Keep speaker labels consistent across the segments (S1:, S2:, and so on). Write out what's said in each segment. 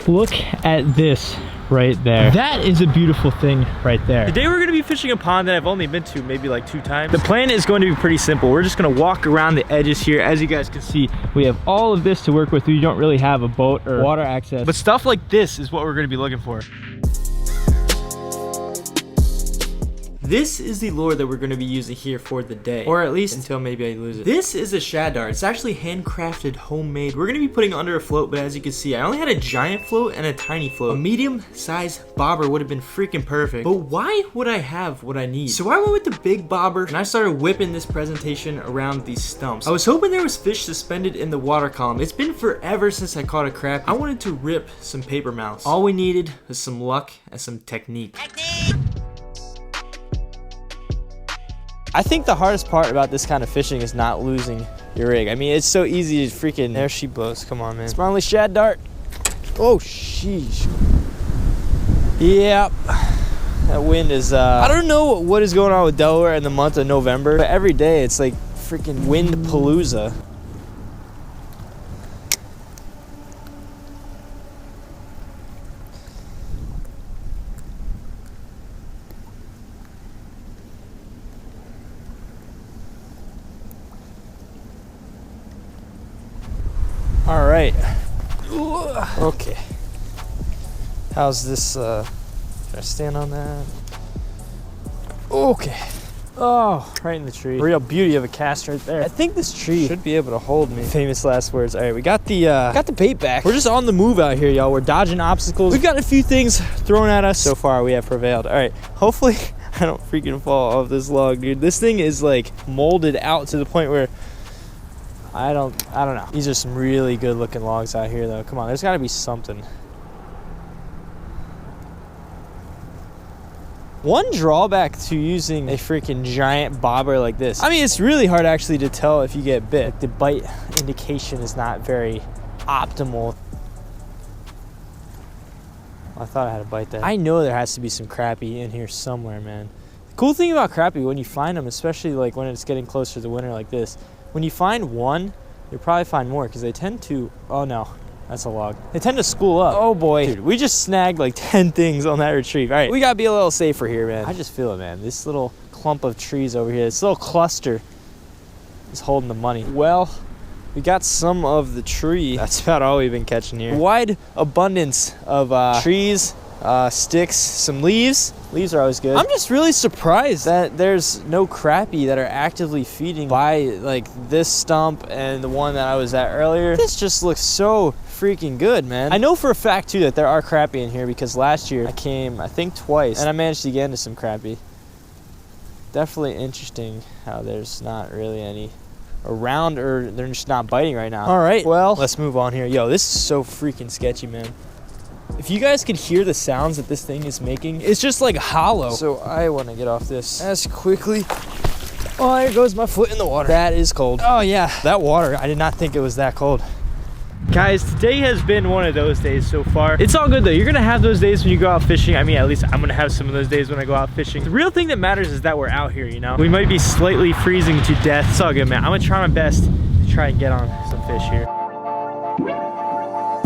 S1: Look at this right there. That is a beautiful thing right there. Today we're gonna be fishing a pond that I've only been to maybe like 2 times. The plan is going to be pretty simple. We're just gonna walk around the edges here. As you guys can see, we have all of this to work with. We don't really have a boat or water access, but stuff like this is what we're gonna be looking for. This is the lure that we're going to be using here for the day, or at least until maybe I lose it. This is a shad dart. It's actually handcrafted, homemade. We're going to be putting under a float, but as you can see, I only had a giant float and a tiny float. A medium-sized bobber would have been freaking perfect, but why would I have what I need? So I went with the big bobber, and I started whipping this presentation around these stumps. I was hoping there was fish suspended in the water column. It's been forever since I caught a crap. I wanted to rip some paper mouths. All we needed was some luck and some technique. I think the hardest part about this kind of fishing is not losing your rig. I mean, it's so easy to freaking... There she blows. Come on, man. It's my only shad dart. Oh, sheesh. Yep. That wind is... I don't know what is going on with Delaware in the month of November, but every day it's like freaking wind palooza. All right. Okay. How's this? Can I stand on that? Okay. Oh, right in the tree. Real beauty of a cast right there. I think this tree should be able to hold me. Famous last words. All right, we got the bait back. We're just on the move out here, y'all. We're dodging obstacles. We've got a few things thrown at us. So far, we have prevailed. All right. Hopefully, I don't freaking fall off this log, dude. This thing is like molded out to the point where I don't know. These are some really good looking logs out here though. Come on, there's gotta be something. One drawback to using a freaking giant bobber like this, I mean, it's really hard actually to tell if you get bit. Like, the bite indication is not very optimal. I thought I had a bite there. I know there has to be some crappie in here somewhere, man. The cool thing about crappie, when you find them, especially like when it's getting closer to the winter like this, when you find one, you'll probably find more because they tend to, oh no, that's a log. They tend to school up. Oh boy. Dude, we just snagged like 10 things on that retrieve. All right, we gotta be a little safer here, man. I just feel it, man. This little clump of trees over here, this little cluster is holding the money. Well, we got some of the tree. That's about all we've been catching here. Wide abundance of trees, sticks, some leaves. Leaves are always good. I'm just really surprised that there's no crappie that are actively feeding by like this stump and the one that I was at earlier. This just looks so freaking good, man. I know for a fact too that there are crappie in here because last year I came, I think twice, and I managed to get into some crappie. Definitely interesting how there's not really any around, or they're just not biting right now. All right, well, let's move on here. Yo, this is so freaking sketchy, man. If you guys could hear the sounds that this thing is making, it's just like hollow. So I want to get off this as quickly. Oh, there goes my foot in the water. That is cold. Oh yeah, that water, I did not think it was that cold. Guys, today has been one of those days so far. It's all good though. You're gonna have those days when you go out fishing. I mean, at least I'm gonna have some of those days when I go out fishing. The real thing that matters is that we're out here, you know? We might be slightly freezing to death. It's all good, man. I'm gonna try my best to try and get on some fish here.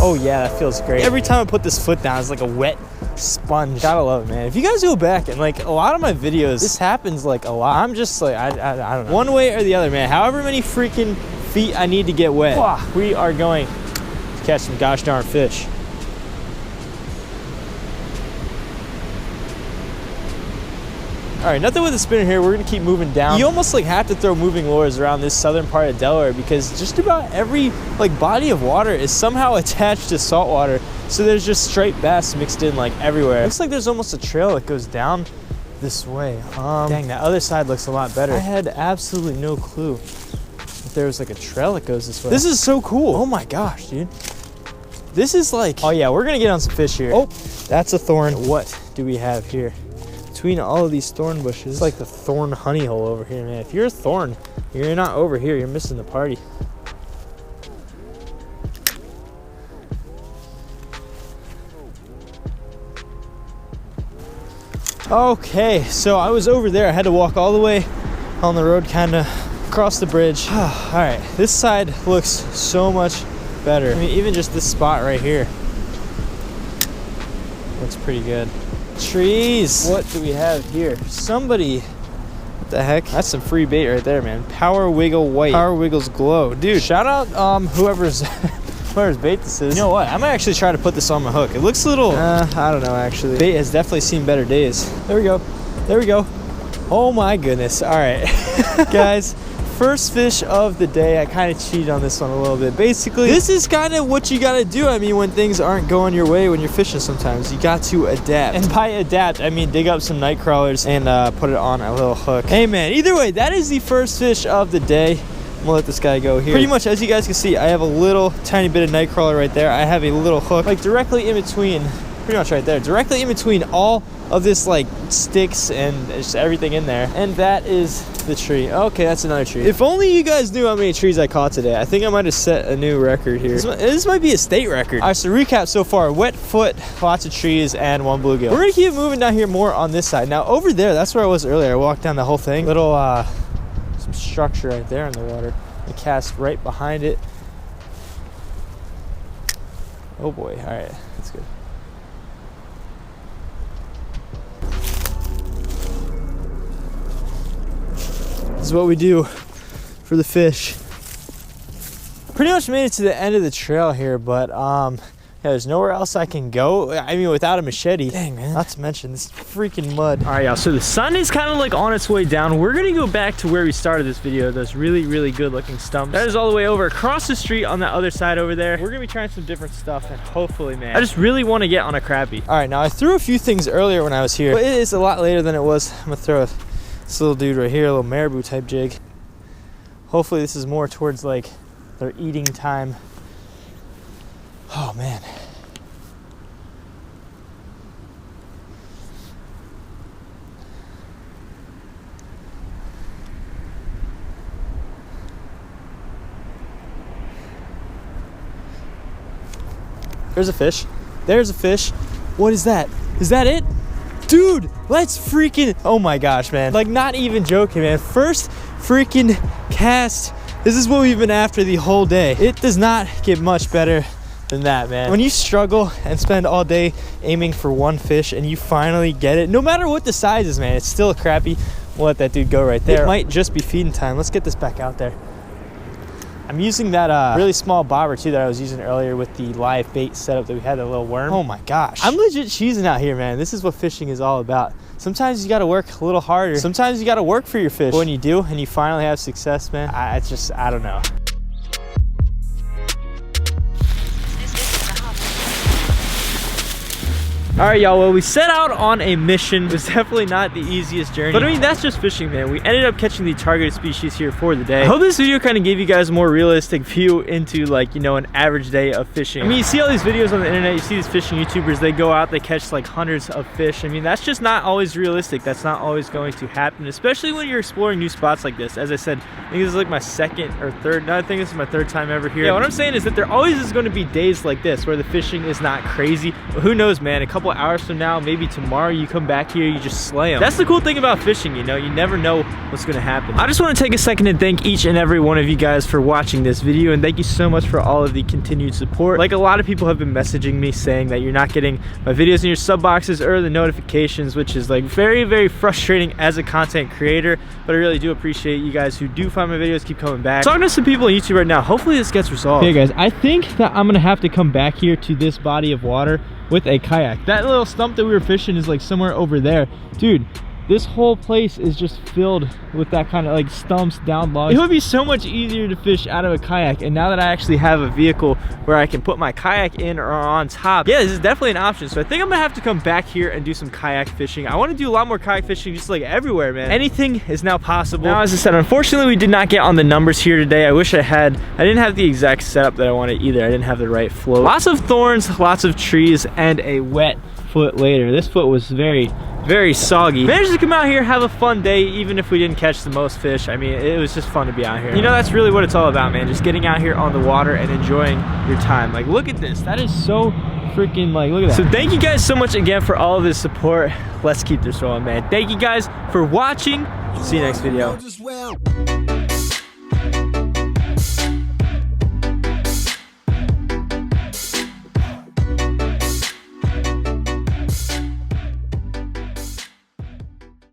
S1: Oh yeah, that feels great. Every time I put this foot down, it's like a wet sponge. Gotta love it, man. If you guys go back and like a lot of my videos, this happens like a lot. I'm just like, I don't know. One way or the other, man. However many freaking feet I need to get wet, we are going to catch some gosh darn fish. All right, nothing with the spinner here. We're gonna keep moving down. You almost like have to throw moving lures around this southern part of Delaware because just about every like body of water is somehow attached to salt water. So there's just straight bass mixed in like everywhere. Looks like there's almost a trail that goes down this way. Dang, that other side looks a lot better. I had absolutely no clue if there was like a trail that goes this way. This is so cool. Oh my gosh, dude. This is like, oh yeah, we're gonna get on some fish here. Oh, that's a thorn. What do we have here? Between all of these thorn bushes, it's like the thorn honey hole over here, man. If you're a thorn, you're not over here, you're missing the party. Okay, so I was over there. I had to walk all the way on the road, kind of across the bridge. All right, this side looks so much better. I mean, even just this spot right here. looks pretty good. Trees. What do we have here? Somebody. What the heck? That's some free bait right there, man. Power Wiggle White. Power Wiggles Glow. Dude, shout out whoever's bait this is. You know what? I might actually try to put this on my hook. It looks a little, I don't know actually. Bait has definitely seen better days. There we go. There we go. Oh my goodness. All right. Guys, first fish of the day. I kind of cheated on this one a little bit. Basically, this is kind of what you got to do. I mean, when things aren't going your way when you're fishing sometimes, you got to adapt. And by adapt, I mean dig up some night crawlers and put it on a little hook. Hey man, either way, that is the first fish of the day. I'm gonna let this guy go here. Pretty much, as you guys can see, I have a little tiny bit of night crawler right there. I have a little hook, like directly in between, pretty much right there, directly in between all of this like sticks and just everything in there. And that is the tree. Okay, that's another tree. If only you guys knew how many trees I caught today. I think I might have set a new record here. This might be a state record. All right, so recap so far: wet foot, lots of trees, and one bluegill. We're gonna keep moving down here more on this side. Now over there, that's where I was earlier. I walked down the whole thing. Little some structure right there in the water. I cast right behind it. Oh boy, all right, that's good. This is what we do for the fish. Pretty much made it to the end of the trail here, but yeah, there's nowhere else I can go. I mean, without a machete. Dang, man. Not to mention this freaking mud. All right, y'all, so the sun is kind of like on its way down. We're gonna go back to where we started this video, those really, really good looking stumps. That is all the way over across the street on that other side over there. We're gonna be trying some different stuff, and hopefully, man, I just really want to get on a crappie. All right, now I threw a few things earlier when I was here, but it is a lot later than it was. I'm gonna throw this little dude right here, a little marabou type jig. Hopefully this is more towards like their eating time. Oh man. There's a fish. There's a fish. What is that? Is that it? Dude, let's freaking, oh my gosh, man. Like, not even joking, man. First freaking cast. This is what we've been after the whole day. It does not get much better than that, man. When you struggle and spend all day aiming for one fish and you finally get it, no matter what the size is, man, it's still a crappie. We'll let that dude go right there. It might just be feeding time. Let's get this back out there. I'm using that really small bobber too that I was using earlier with the live bait setup that we had, that little worm. Oh my gosh. I'm legit cheesing out here, man. This is what fishing is all about. Sometimes you gotta work a little harder. Sometimes you gotta work for your fish. But when you do and you finally have success, man, I don't know. All right, y'all, well, we set out on a mission. It was definitely not the easiest journey, but I mean, that's just fishing, man. We ended up catching the targeted species here for the day. I hope this video kind of gave you guys a more realistic view into, like, you know, an average day of fishing. I mean, you see all these videos on the internet, you see these fishing YouTubers, they go out, they catch like hundreds of fish. I mean, that's just not always realistic. That's not always going to happen, especially when you're exploring new spots like this. As I said, I think this is like my second or third, no, I think this is my third time ever here. Yeah, what I'm saying is that there always is going to be days like this where the fishing is not crazy, but who knows, man, a couple hours from now, maybe tomorrow, you come back here, you just slay them. That's the cool thing about fishing, you know, you never know what's gonna happen. I just want to take a second and thank each and every one of you guys for watching this video, and thank you so much for all of the continued support. Like, a lot of people have been messaging me saying that you're not getting my videos in your sub boxes or the notifications, which is like very, very frustrating as a content creator, but I really do appreciate you guys who do find my videos, keep coming back. Talking to some people on YouTube right now, hopefully this gets resolved. Hey guys, I think that I'm gonna have to come back here to this body of water with a kayak. That little stump that we were fishing is like somewhere over there. Dude, this whole place is just filled with that kind of like stumps, down logs. It would be so much easier to fish out of a kayak, and now that I actually have a vehicle where I can put my kayak in or on top, yeah, this is definitely an option. So I think I'm gonna have to come back here and do some kayak fishing. I want to do a lot more kayak fishing, just like everywhere, man. Anything is now possible. Now, as I said, unfortunately we did not get on the numbers here today. I wish I had. I didn't have the exact setup that I wanted either. I didn't have the right float. Lots of thorns, lots of trees, and a wet foot later. This foot was very, very soggy. Managed to come out here, have a fun day, even if we didn't catch the most fish. I mean, it was just fun to be out here. You know, that's really what it's all about, man. Just getting out here on the water and enjoying your time. Like, look at this. That is so freaking, like, look at that. So thank you guys so much again for all of this support. Let's keep this rolling, man. Thank you guys for watching. See you next video.